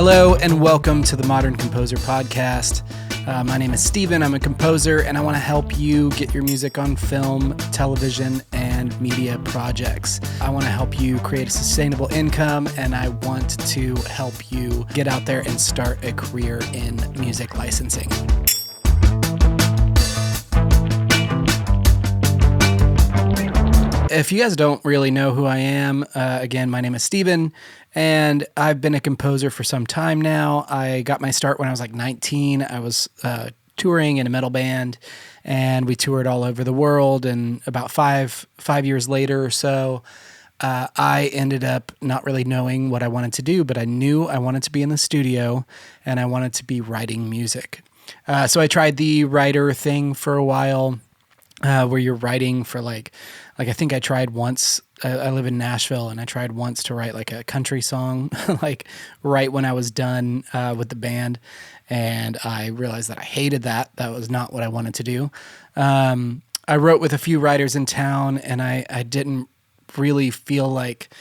Hello and welcome to the Modern Composer Podcast. My name is Steven. I'm a composer and I want to help you get your music on film, television, and media projects. I want to help you create a sustainable income and I want to help you get out there and start a career in music licensing. If you guys don't really know who I am, again, my name is Steven, and I've been a composer for some time now. I got my start when I was like 19. I was touring in a metal band, and we toured all over the world, and about five years later or so, I ended up not really knowing what I wanted to do, but I knew I wanted to be in the studio, and I wanted to be writing music. So I tried the writer thing for a while, where you're writing for like I think I tried once. I live in Nashville, and I tried once to write like a country song, like right when I was done with the band, and I realized that I hated that. That was not what I wanted to do. I wrote with a few writers in town, and I didn't really feel like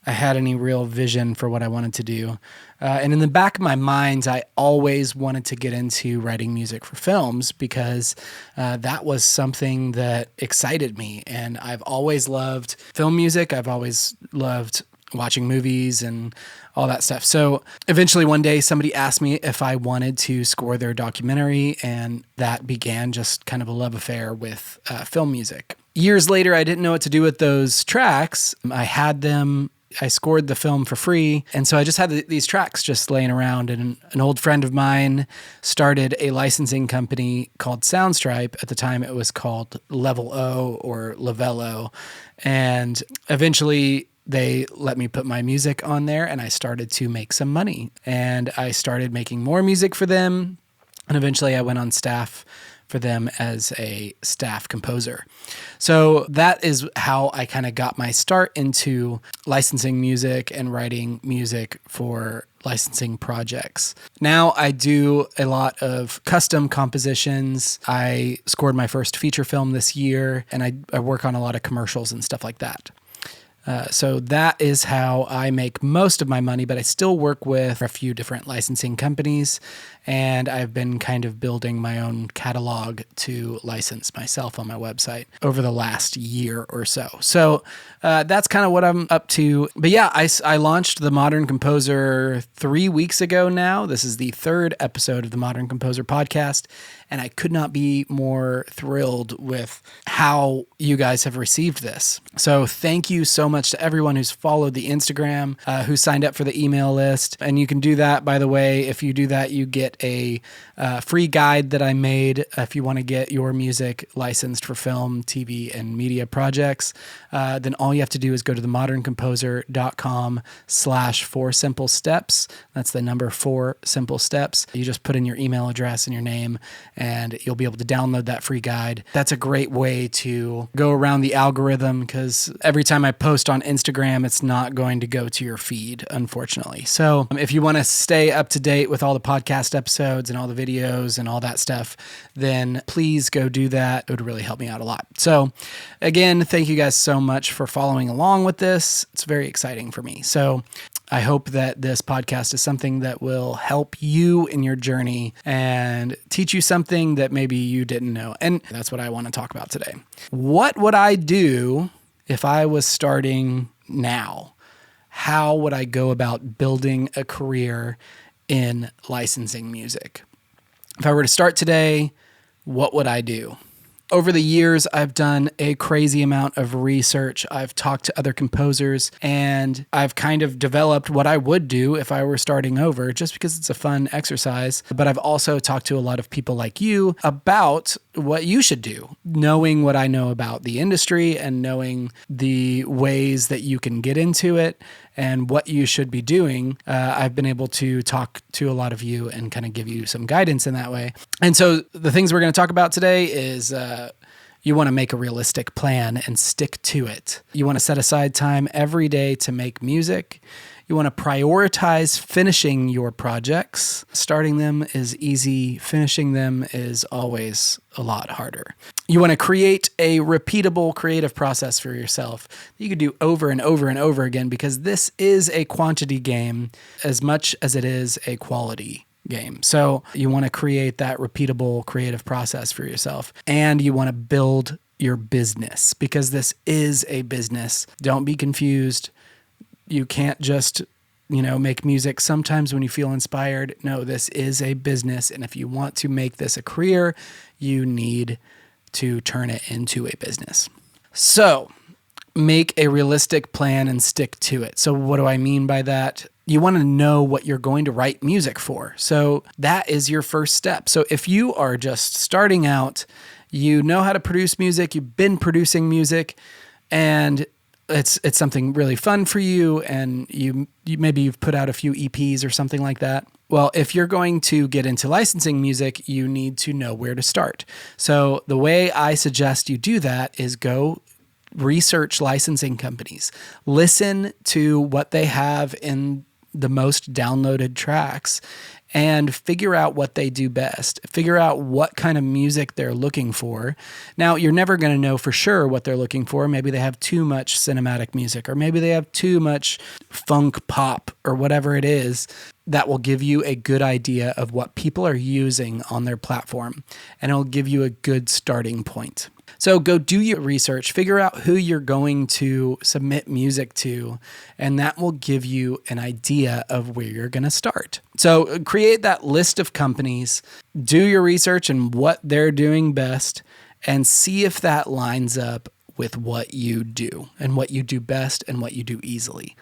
I had any real vision for what I wanted to do. And in the back of my mind, I always wanted to get into writing music for films because that was something that excited me. And I've always loved film music. I've always loved watching movies and all that stuff. So eventually one day somebody asked me if I wanted to score their documentary, and that began just kind of a love affair with film music. Years later, I didn't know what to do with those tracks. I had them. I scored the film for free. And so I just had these tracks just laying around. And an old friend of mine started a licensing company called Soundstripe. At the time, it was called Level O or Lavello. And eventually, they let me put my music on there, and I started to make some money. And I started making more music for them. And eventually, I went on staff for them as a staff composer. So that is how I kind of got my start into licensing music and writing music for licensing projects. Now I do a lot of custom compositions. I scored my first feature film this year, and I work on a lot of commercials and stuff like that. So that is how I make most of my money, but I still work with a few different licensing companies, and I've been kind of building my own catalog to license myself on my website over the last year or so. So that's kind of what I'm up to. But yeah, I launched the Modern Composer 3 weeks ago now. This is the third episode of the Modern Composer podcast, and I could not be more thrilled with how you guys have received this. So thank you so much to everyone who's followed the Instagram, who signed up for the email list. And you can do that, by the way. If you do that, you get a free guide that I made if you want to get your music licensed for film, TV, and media projects. Then all you have to do is go to themoderncomposer.com/4simplesteps. That's the number 4 simple steps. You just put in your email address and your name, and you'll be able to download that free guide. That's a great way to go around the algorithm, because every time I post on Instagram, it's not going to go to your feed, unfortunately. So if you want to stay up to date with all the podcast episodes and all the videos and all that stuff, then please go do that. It would really help me out a lot. So again, thank you guys so much for following along with this. It's very exciting for me. So I hope that this podcast is something that will help you in your journey and teach you something that maybe you didn't know. And that's what I want to talk about today. What would I do if I was starting now? How would I go about building a career in licensing music? If I were to start today, what would I do? Over the years, I've done a crazy amount of research. I've talked to other composers, and I've kind of developed what I would do if I were starting over, just because it's a fun exercise. But I've also talked to a lot of people like you about what you should do, knowing what I know about the industry and knowing the ways that you can get into it and what you should be doing. I've been able to talk to a lot of you and kind of give you some guidance in that way. And so the things we're going to talk about today is You want to make a realistic plan and stick to it. You want to set aside time every day to make music. You want to prioritize finishing your projects. Starting them is easy. Finishing them is always a lot harder. You want to create a repeatable creative process for yourself that you could do over and over and over again, because this is a quantity game as much as it is a quality game. So you want to create that repeatable creative process for yourself, and you want to build your business, because this is a business. Don't be confused. You can't just, make music sometimes when you feel inspired. No, this is a business. And if you want to make this a career, you need to turn it into a business. So make a realistic plan and stick to it. So what do I mean by that? You want to know what you're going to write music for. So that is your first step. So if you are just starting out, you know how to produce music, you've been producing music, and it's something really fun for you, and you maybe you've put out a few EPs or something like that. Well, if you're going to get into licensing music, you need to know where to start. So the way I suggest you do that is go research licensing companies. Listen to what they have in the most downloaded tracks and figure out what they do best. Figure out what kind of music they're looking for. Now, you're never going to know for sure what they're looking for. Maybe they have too much cinematic music, or maybe they have too much funk pop, or whatever it is. That will give you a good idea of what people are using on their platform, and it'll give you a good starting point. So go do your research, figure out who you're going to submit music to, and that will give you an idea of where you're going to start. So create that list of companies, do your research and what they're doing best, and see if that lines up with what you do and what you do best and what you do easily.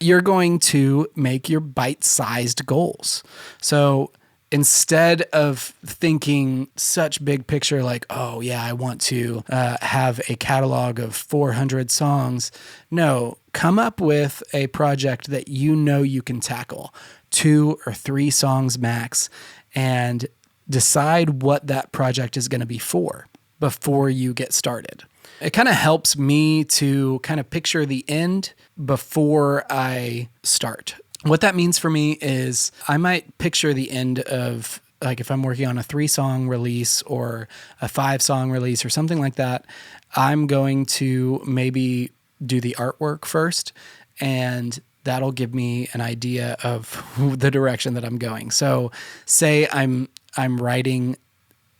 You're going to make your bite-sized goals. So instead of thinking such big picture, like, oh yeah, I want to have a catalog of 400 songs. No, come up with a project that you can tackle, 2 or 3 songs max, and decide what that project is going to be for before you get started. It kind of helps me to kind of picture the end before I start. What that means for me is I might picture the end of, like, if I'm working on a 3-song release or a 5-song release or something like that, I'm going to maybe do the artwork first, and that'll give me an idea of the direction that I'm going. So say I'm writing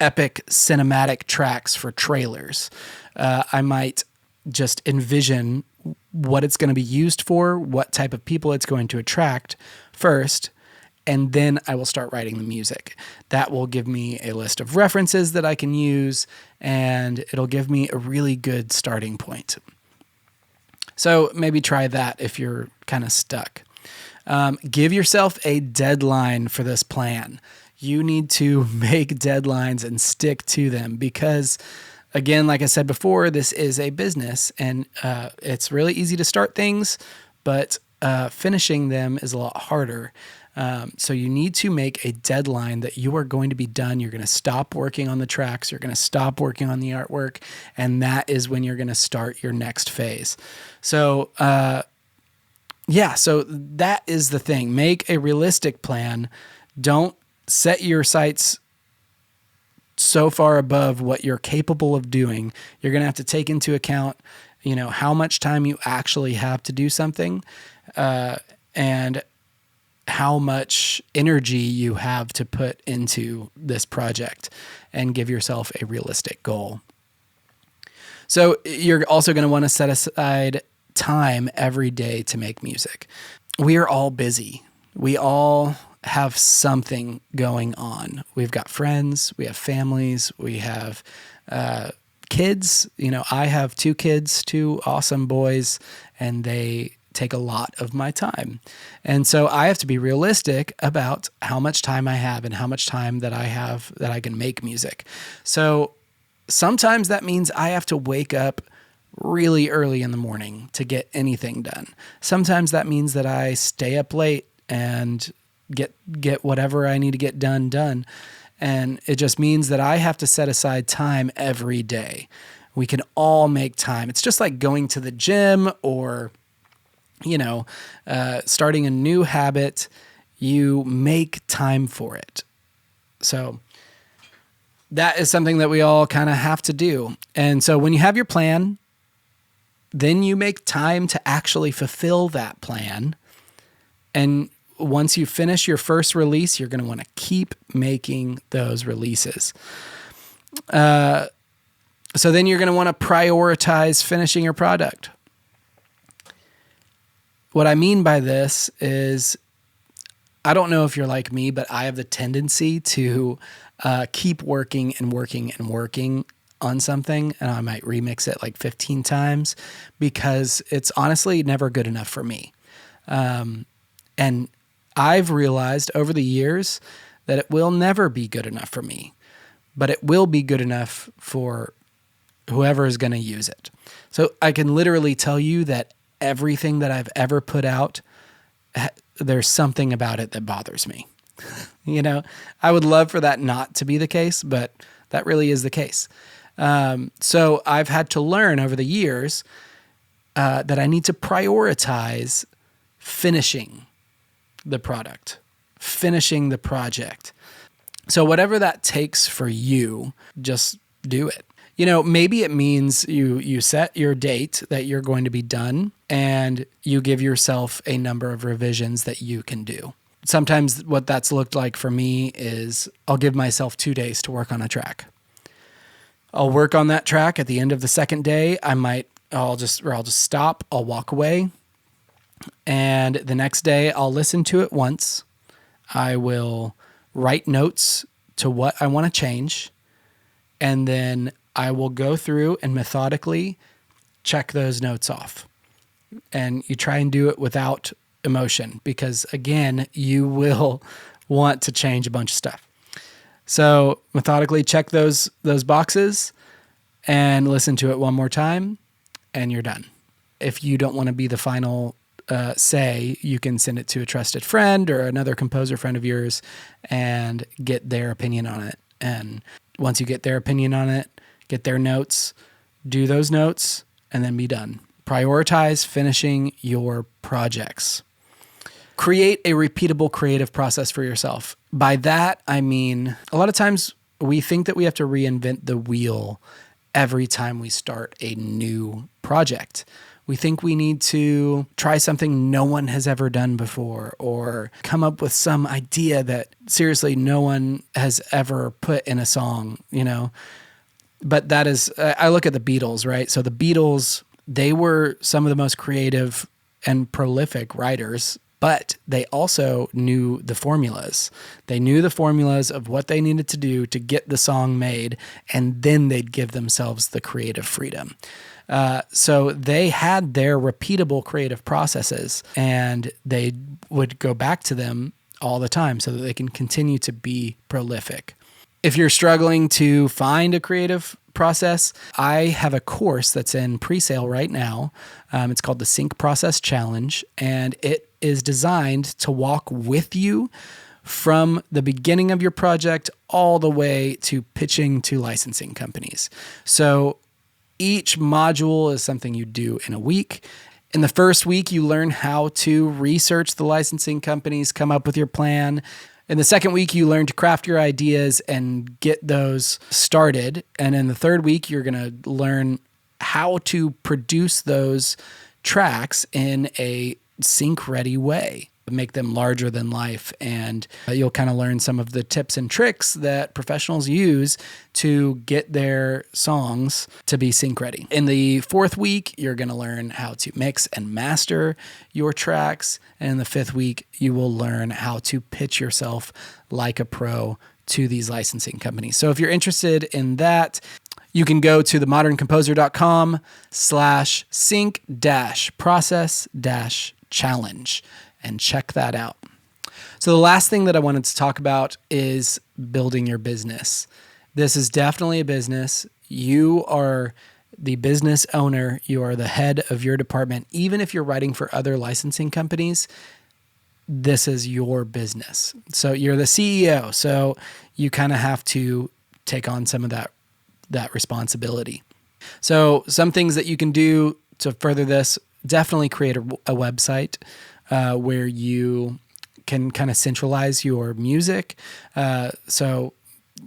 epic cinematic tracks for trailers. I might just envision what it's going to be used for, what type of people it's going to attract first, and then I will start writing the music. That will give me a list of references that I can use, and it'll give me a really good starting point. So maybe try that if you're kind of stuck. Give yourself a deadline for this plan. You need to make deadlines and stick to them, because again, like I said before, this is a business, and it's really easy to start things, but finishing them is a lot harder. So you need to make a deadline that you are going to be done. You're going to stop working on the tracks. You're going to stop working on the artwork, and that is when you're going to start your next phase. So so that is the thing. Make a realistic plan. Don't set your sights so far above what you're capable of doing. You're going to have to take into account, how much time you actually have to do something, and how much energy you have to put into this project, and give yourself a realistic goal. So you're also going to want to set aside time every day to make music. We are all busy. We all have something going on. We've got friends, we have families, we have kids. I have 2 kids, 2 awesome boys, and they take a lot of my time. And so I have to be realistic about how much time I have and how much time that I have that I can make music. So sometimes that means I have to wake up really early in the morning to get anything done. Sometimes that means that I stay up late and get whatever I need to get done. And it just means that I have to set aside time every day. We can all make time. It's just like going to the gym or, starting a new habit. You make time for it. So that is something that we all kind of have to do. And so when you have your plan, then you make time to actually fulfill that plan. And once you finish your first release, you're going to want to keep making those releases. So then you're going to want to prioritize finishing your product. What I mean by this is, I don't know if you're like me, but I have the tendency to keep working and working and working on something, and I might remix it like 15 times because it's honestly never good enough for me. And I've realized over the years that it will never be good enough for me, but it will be good enough for whoever is going to use it. So I can literally tell you that everything that I've ever put out, there's something about it that bothers me. I would love for that not to be the case, but that really is the case. So I've had to learn over the years that I need to prioritize finishing the product, finishing the project. So whatever that takes for you, just do it. Maybe it means you set your date that you're going to be done and you give yourself a number of revisions that you can do. Sometimes what that's looked like for me is I'll give myself 2 days to work on a track. I'll work on that track. At the end of the second day, I'll just stop. I'll walk away. And the next day I'll listen to it once. I will write notes to what I want to change. And then I will go through and methodically check those notes off. And you try and do it without emotion because, again, you will want to change a bunch of stuff. So methodically check those boxes and listen to it one more time, and you're done. If you don't want to be the final say, you can send it to a trusted friend or another composer friend of yours and get their opinion on it. And once you get their opinion on it, get their notes, do those notes, and then be done. Prioritize finishing your projects. Create a repeatable creative process for yourself. By that, I mean, a lot of times we think that we have to reinvent the wheel every time we start a new project. We think we need to try something no one has ever done before or come up with some idea that seriously no one has ever put in a song, But that is, I look at the Beatles, right? So the Beatles, they were some of the most creative and prolific writers, but they also knew the formulas. They knew the formulas of what they needed to do to get the song made, and then they'd give themselves the creative freedom. So they had their repeatable creative processes, and they would go back to them all the time so that they can continue to be prolific. If you're struggling to find a creative process, I have a course that's in pre-sale right now. It's called the Sync Process Challenge, and it is designed to walk with you from the beginning of your project all the way to pitching to licensing companies. So each module is something you do in a week. In the first week, you learn how to research the licensing companies, come up with your plan. In the second week, you learn to craft your ideas and get those started. And in the third week, you're going to learn how to produce those tracks in a sync-ready way, make them larger than life. And you'll kind of learn some of the tips and tricks that professionals use to get their songs to be sync-ready. In the fourth week, you're going to learn how to mix and master your tracks. And in the fifth week, you will learn how to pitch yourself like a pro to these licensing companies. So if you're interested in that, you can go to themoderncomposer.com/sync-process-challenge and check that out. So the last thing that I wanted to talk about is building your business. This is definitely a business. You are the business owner. You are the head of your department. Even if you're writing for other licensing companies, this is your business. So you're the CEO. So you kind of have to take on some of that responsibility. So some things that you can do to further this, definitely create a website where you can kind of centralize your music. So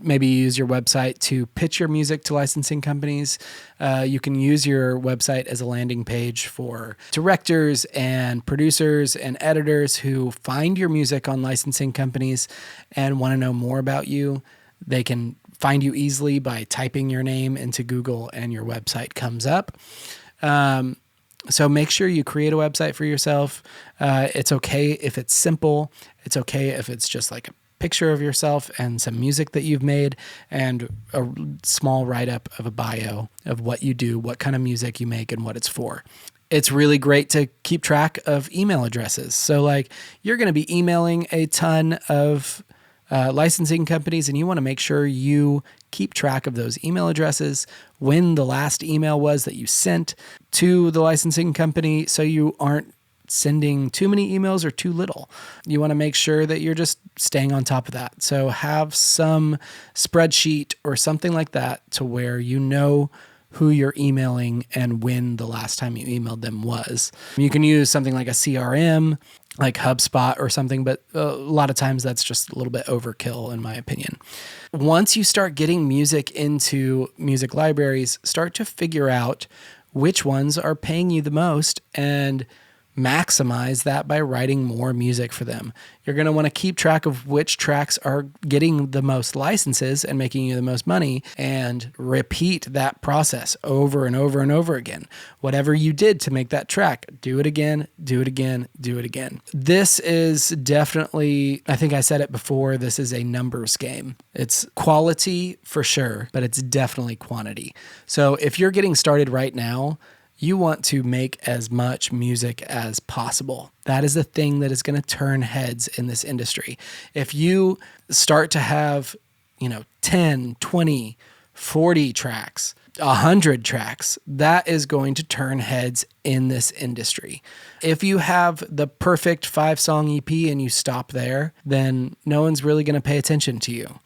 maybe use your website to pitch your music to licensing companies. You can use your website as a landing page for directors and producers and editors who find your music on licensing companies and want to know more about you. They can find you easily by typing your name into Google and your website comes up. So make sure you create a website for yourself. It's okay if it's simple. It's okay if it's just like a picture of yourself and some music that you've made and a small write-up of a bio of what you do, what kind of music you make, and what it's for. It's really great to keep track of email addresses. So like you're going to be emailing a ton of licensing companies, and you want to make sure you keep track of those email addresses, when the last email was that you sent to the licensing company, so you aren't sending too many emails or too little. You want to make sure that you're just staying on top of that. So have some spreadsheet or something like that to where you know who you're emailing and when the last time you emailed them was. You can use something like a CRM, like HubSpot or something, but a lot of times that's just a little bit overkill in my opinion. Once you start getting music into music libraries, start to figure out which ones are paying you the most and maximize that by writing more music for them. You're going to want to keep track of which tracks are getting the most licenses and making you the most money and repeat that process over and over and over again. Whatever you did to make that track, do it again, do it again, do it again. This is definitely, I think I said it before, this is a numbers game. It's quality for sure, but it's definitely quantity. So if you're getting started right now, you want to make as much music as possible. That is the thing that is going to turn heads in this industry. If you start to have, 10, 20, 40 tracks, 100 tracks, that is going to turn heads in this industry. If you have the perfect 5-song EP and you stop there, then no one's really going to pay attention to you.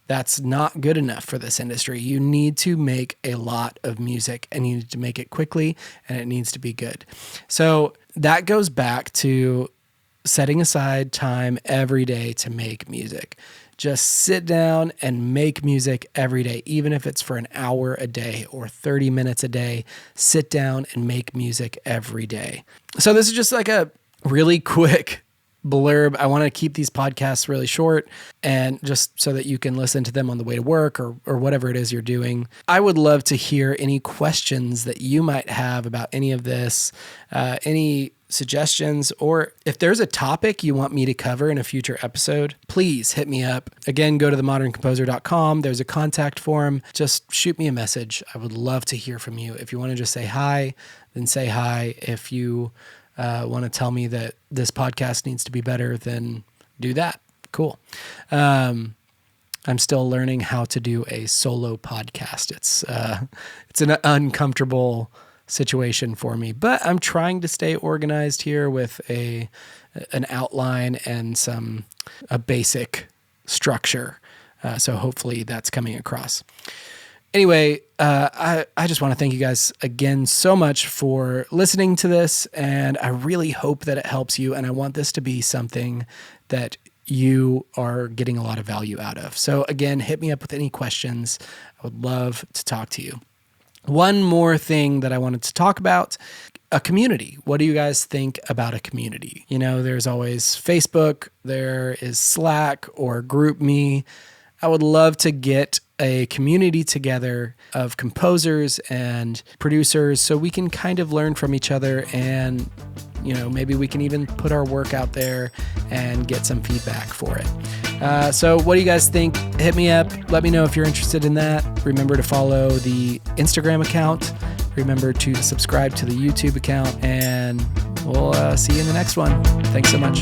That's not good enough for this industry. You need to make a lot of music and you need to make it quickly and it needs to be good. So that goes back to setting aside time every day to make music. Just sit down and make music every day, even if it's for an hour a day or 30 minutes a day. Sit down and make music every day. So this is just like a really quick blurb. I want to keep these podcasts really short and just so that you can listen to them on the way to work or whatever it is you're doing. I would love to hear any questions that you might have about any of this, any suggestions, or if there's a topic you want me to cover in a future episode, please hit me up. Again, go to themoderncomposer.com. There's a contact form. Just shoot me a message. I would love to hear from you. If you want to just say hi, then say hi. If you want to tell me that this podcast needs to be better, then do that. Cool. I'm still learning how to do a solo podcast. It's an uncomfortable situation for me, but I'm trying to stay organized here with an outline and a basic structure. So hopefully that's coming across. Anyway, I just want to thank you guys again so much for listening to this, and I really hope that it helps you, and I want this to be something that you are getting a lot of value out of. So again, hit me up with any questions. I would love to talk to you. One more thing that I wanted to talk about, a community. What do you guys think about a community? There's always Facebook, there is Slack or GroupMe. I would love to get a community together of composers and producers so we can kind of learn from each other and, maybe we can even put our work out there and get some feedback for it. So what do you guys think? Hit me up. Let me know if you're interested in that. Remember to follow the Instagram account. Remember to subscribe to the YouTube account, and we'll see you in the next one. Thanks so much.